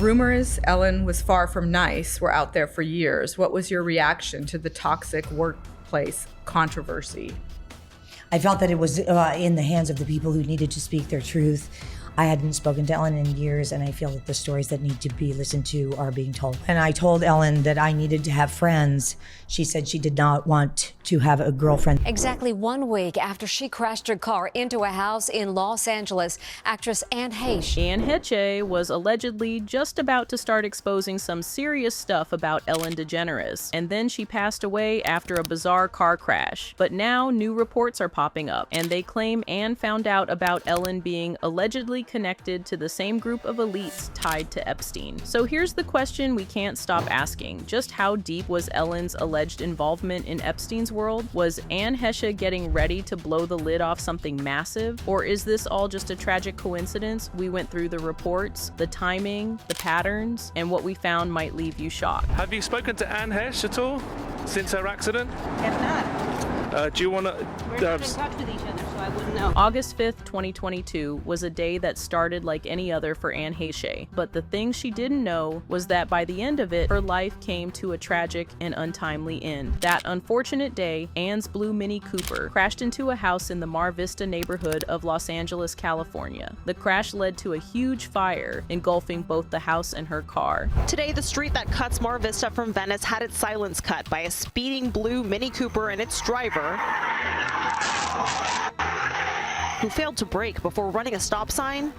Rumors Ellen was far from nice were out there for years. What was your reaction to the toxic workplace controversy? I felt that it was in the hands of the people who needed to speak their truth. I hadn't spoken to Ellen in years, and I feel that the stories that need to be listened to are being told. And I told Ellen that I needed to have friends. She said she did not want to have a girlfriend. Exactly 1 week after she crashed her car into a house in Los Angeles, actress Heche was allegedly just about to start exposing some serious stuff about Ellen DeGeneres, and then she passed away after a bizarre car crash. But now new reports are popping up, and they claim Anne found out about Ellen being allegedly connected to the same group of elites tied to Epstein. So here's the question we can't stop asking. Just how deep was Ellen's alleged involvement in Epstein's world? Was Anne Heche getting ready to blow the lid off something massive? Or is this all just a tragic coincidence? We went through the reports, the timing, the patterns, and what we found might leave you shocked. Have you spoken to Anne Heche at all since her accident? Have not. Do you want to... We're not in touch with each other, so I wouldn't know. August 5th, 2022 was a day that started like any other for Anne Heche, but the thing she didn't know was that by the end of it, her life came to a tragic and untimely end. That unfortunate day, Anne's blue Mini Cooper crashed into a house in the Mar Vista neighborhood of Los Angeles, California. The crash led to a huge fire, engulfing both the house and her car. Today, the street that cuts Mar Vista from Venice had its silence cut by a speeding blue Mini Cooper and its driver, who failed to brake before running a stop sign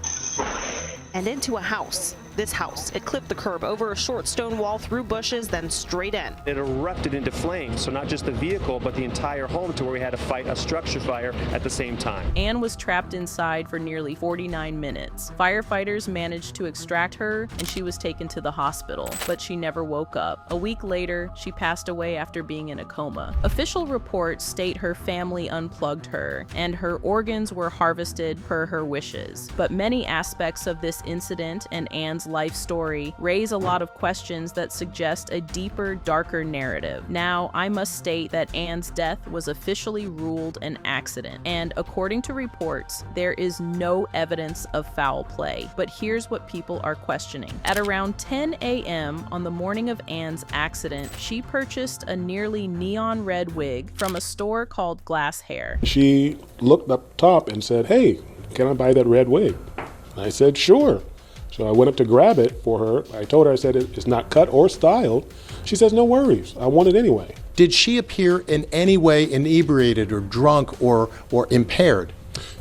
and into a house. This house, it clipped the curb over a short stone wall, through bushes, then straight in. It erupted into flames, so not just the vehicle, but the entire home, to where we had to fight a structure fire at the same time. Anne was trapped inside for nearly 49 minutes. Firefighters managed to extract her, and she was taken to the hospital, but she never woke up. A week later, she passed away after being in a coma. Official reports state her family unplugged her, and her organs were harvested per her wishes. But many aspects of this incident and Anne's life story raise a lot of questions that suggest a deeper, darker narrative. Now, I must state that Anne's death was officially ruled an accident, and according to reports, there is no evidence of foul play. But here's what people are questioning. At around 10 a.m. on the morning of Anne's accident, she purchased a nearly neon red wig from a store called Glass Hair. She looked up top and said, "Hey, can I buy that red wig?" I said, "Sure." So I went up to grab it for her. I told her, I said, "It's not cut or styled." She says, "No worries, I want it anyway." Did she appear in any way inebriated or drunk or impaired?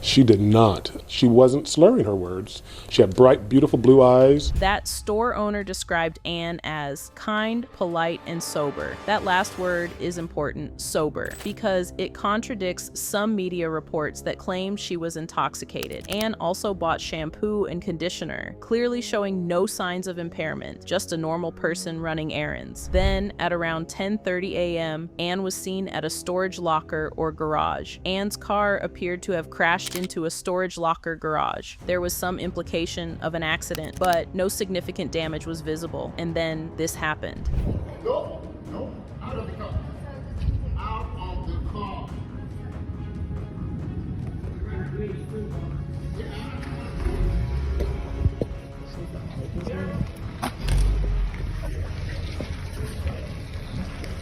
She did not. She wasn't slurring her words. She had bright, beautiful blue eyes. That store owner described Anne as kind, polite, and sober. That last word is important, sober, because it contradicts some media reports that claim she was intoxicated. Anne also bought shampoo and conditioner, clearly showing no signs of impairment, just a normal person running errands. Then, at around 10:30 a.m., Anne was seen at a storage locker or garage. Anne's car appeared to have crashed into a storage locker garage. There was some implication of an accident, but no significant damage was visible. And then this happened. No, out of the car. Out of the car.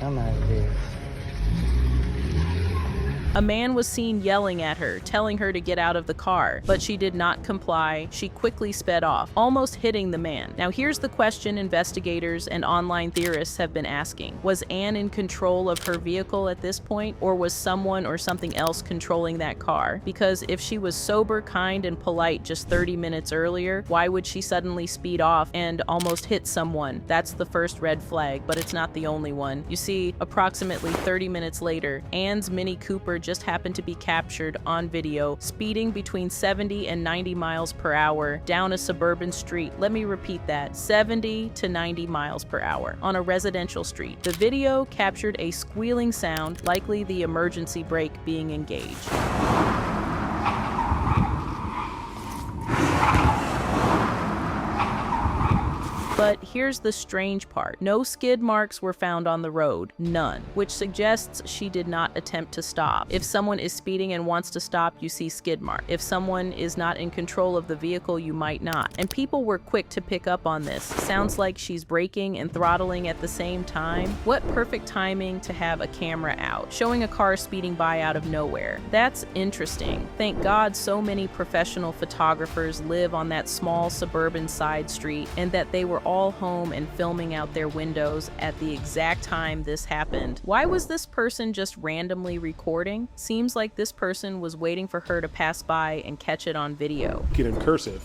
I'm out of here. A man was seen yelling at her, telling her to get out of the car, but she did not comply. She quickly sped off, almost hitting the man. Now here's the question investigators and online theorists have been asking. Was Anne in control of her vehicle at this point, or was someone or something else controlling that car? Because if she was sober, kind, and polite just 30 minutes earlier, why would she suddenly speed off and almost hit someone? That's the first red flag, but it's not the only one. You see, approximately 30 minutes later, Anne's Mini Cooper just happened to be captured on video speeding between 70 and 90 miles per hour down a suburban street. Let me repeat that, 70 to 90 miles per hour on a residential street. The video captured a squealing sound, likely the emergency brake being engaged. But here's the strange part. No skid marks were found on the road. None. Which suggests she did not attempt to stop. If someone is speeding and wants to stop, you see skid mark. If someone is not in control of the vehicle, you might not. And people were quick to pick up on this. Sounds like she's braking and throttling at the same time. What perfect timing to have a camera out, showing a car speeding by out of nowhere. That's interesting. Thank God so many professional photographers live on that small suburban side street, and that they were all home and filming out their windows at the exact time this happened. Why was this person just randomly recording? Seems like this person was waiting for her to pass by and catch it on video. Get in cursive.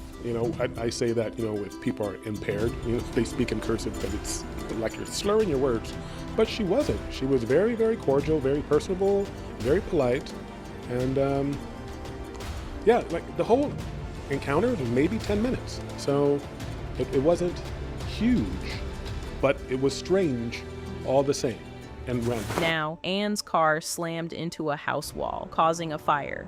I say that, if people are impaired, they speak in cursive because it's like you're slurring your words. But she wasn't. She was very, very cordial, very personable, very polite. And like the whole encounter was maybe 10 minutes. So it wasn't huge, but it was strange all the same. And random. Now, Anne's car slammed into a house wall, causing a fire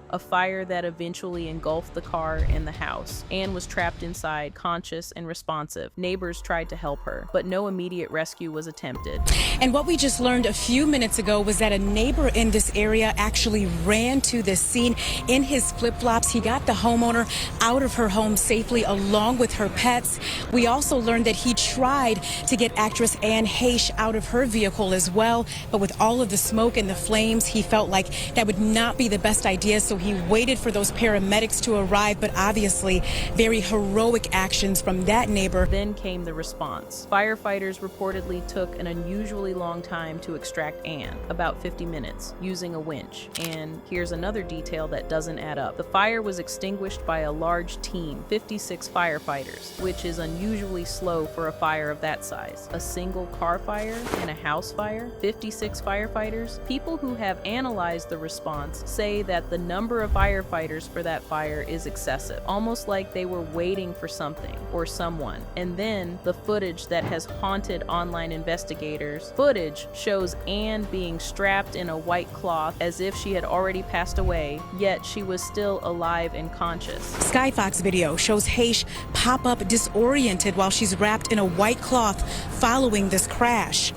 that eventually engulfed the car and the house. Anne was trapped inside, conscious and responsive. Neighbors tried to help her, but no immediate rescue was attempted. And what we just learned a few minutes ago was that a neighbor in this area actually ran to the scene in his flip-flops. He got the homeowner out of her home safely along with her pets. We also learned that he tried to get actress Anne Heche out of her vehicle as well. But with all of the smoke and the flames, he felt like that would not be the best idea, so he waited for those paramedics to arrive. But obviously, very heroic actions from that neighbor. Then came the response. Firefighters reportedly took an unusually long time to extract Anne, about 50 minutes, using a winch. And here's another detail that doesn't add up. The fire was extinguished by a large team, 56 firefighters, which is unusually slow for a fire of that size. A single car fire and a house fire? 56 firefighters. People who have analyzed the response say that the number of firefighters for that fire is excessive, almost like they were waiting for something or someone. And then the footage that has haunted online investigators. Footage shows Anne being strapped in a white cloth as if she had already passed away, yet she was still alive and conscious. Skyfox video shows Heche pop up disoriented while she's wrapped in a white cloth following this crash.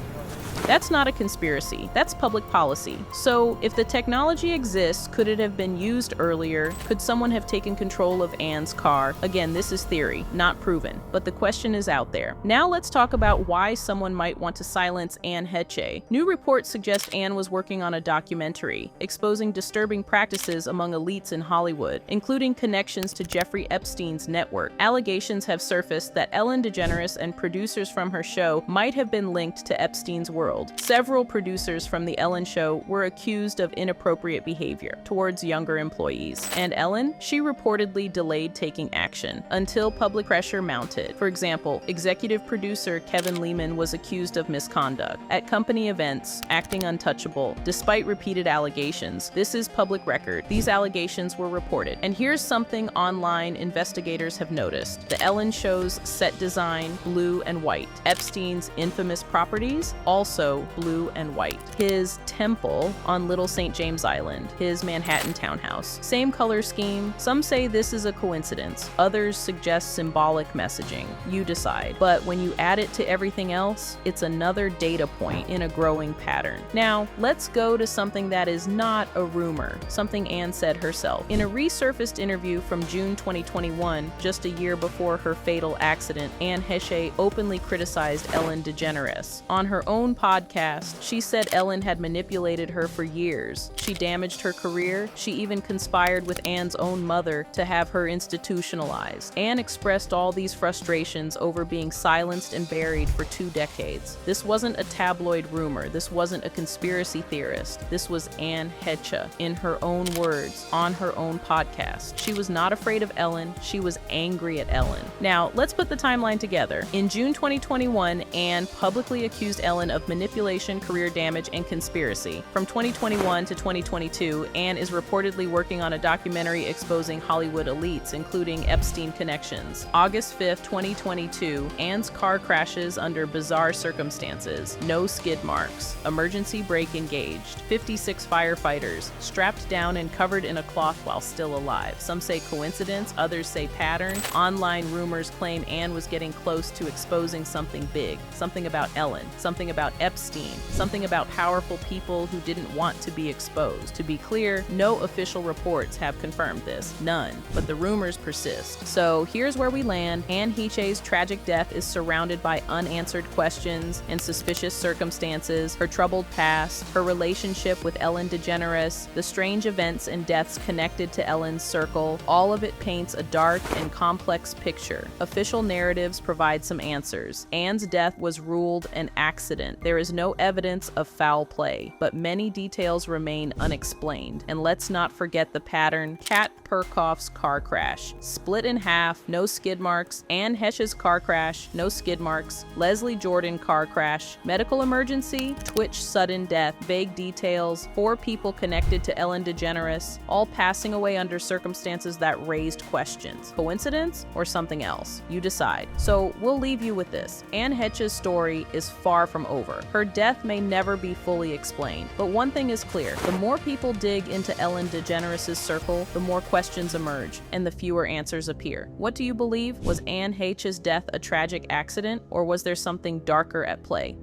That's not a conspiracy, that's public policy. So if the technology exists, could it have been used earlier? Could someone have taken control of Anne's car? Again, this is theory, not proven, but the question is out there. Now let's talk about why someone might want to silence Anne Heche. New reports suggest Anne was working on a documentary, exposing disturbing practices among elites in Hollywood, including connections to Jeffrey Epstein's network. Allegations have surfaced that Ellen DeGeneres and producers from her show might have been linked to Epstein's world. Several producers from The Ellen Show were accused of inappropriate behavior towards younger employees. And Ellen, she reportedly delayed taking action until public pressure mounted. For example, executive producer Kevin Lehman was accused of misconduct at company events, acting untouchable, despite repeated allegations. This is public record. These allegations were reported. And here's something online investigators have noticed. The Ellen Show's set design, blue and white. Epstein's infamous properties, also blue and white. His temple on Little St. James Island, his Manhattan townhouse. Same color scheme. Some say this is a coincidence. Others suggest symbolic messaging. You decide. But when you add it to everything else, it's another data point in a growing pattern. Now, let's go to something that is not a rumor, something Anne said herself. In a resurfaced interview from June 2021, just a year before her fatal accident, Anne Heche openly criticized Ellen DeGeneres. On her own podcast, she said Ellen had manipulated her for years. She damaged her career. She even conspired with Anne's own mother to have her institutionalized. Anne expressed all these frustrations over being silenced and buried for 2 decades. This wasn't a tabloid rumor. This wasn't a conspiracy theorist. This was Anne Heche, in her own words, on her own podcast. She was not afraid of Ellen. She was angry at Ellen. Now, let's put the timeline together. In June 2021, Anne publicly accused Ellen of manipulating manipulation, career damage, and conspiracy. From 2021 to 2022, Anne is reportedly working on a documentary exposing Hollywood elites, including Epstein connections. August 5th, 2022, Anne's car crashes under bizarre circumstances. No skid marks. Emergency brake engaged. 56 firefighters, strapped down and covered in a cloth while still alive. Some say coincidence, others say pattern. Online rumors claim Anne was getting close to exposing something big. Something about Ellen. Something about Epstein. Something about powerful people who didn't want to be exposed. To be clear, no official reports have confirmed this. None. But the rumors persist. So here's where we land. Anne Heche's tragic death is surrounded by unanswered questions and suspicious circumstances, her troubled past, her relationship with Ellen DeGeneres, the strange events and deaths connected to Ellen's circle. All of it paints a dark and complex picture. Official narratives provide some answers. Anne's death was ruled an accident. There is no evidence of foul play, but many details remain unexplained. And let's not forget the pattern: Kat Perkoff's car crash. Split in half, no skid marks. Anne Heche's car crash, no skid marks. Leslie Jordan car crash, medical emergency, Twitch sudden death, vague details, 4 people connected to Ellen DeGeneres, all passing away under circumstances that raised questions. Coincidence or something else? You decide. So we'll leave you with this. Anne Heche's story is far from over. Her death may never be fully explained, but one thing is clear: the more people dig into Ellen DeGeneres' circle, the more questions emerge and the fewer answers appear. What do you believe? Was Anne Heche's death a tragic accident, or was there something darker at play?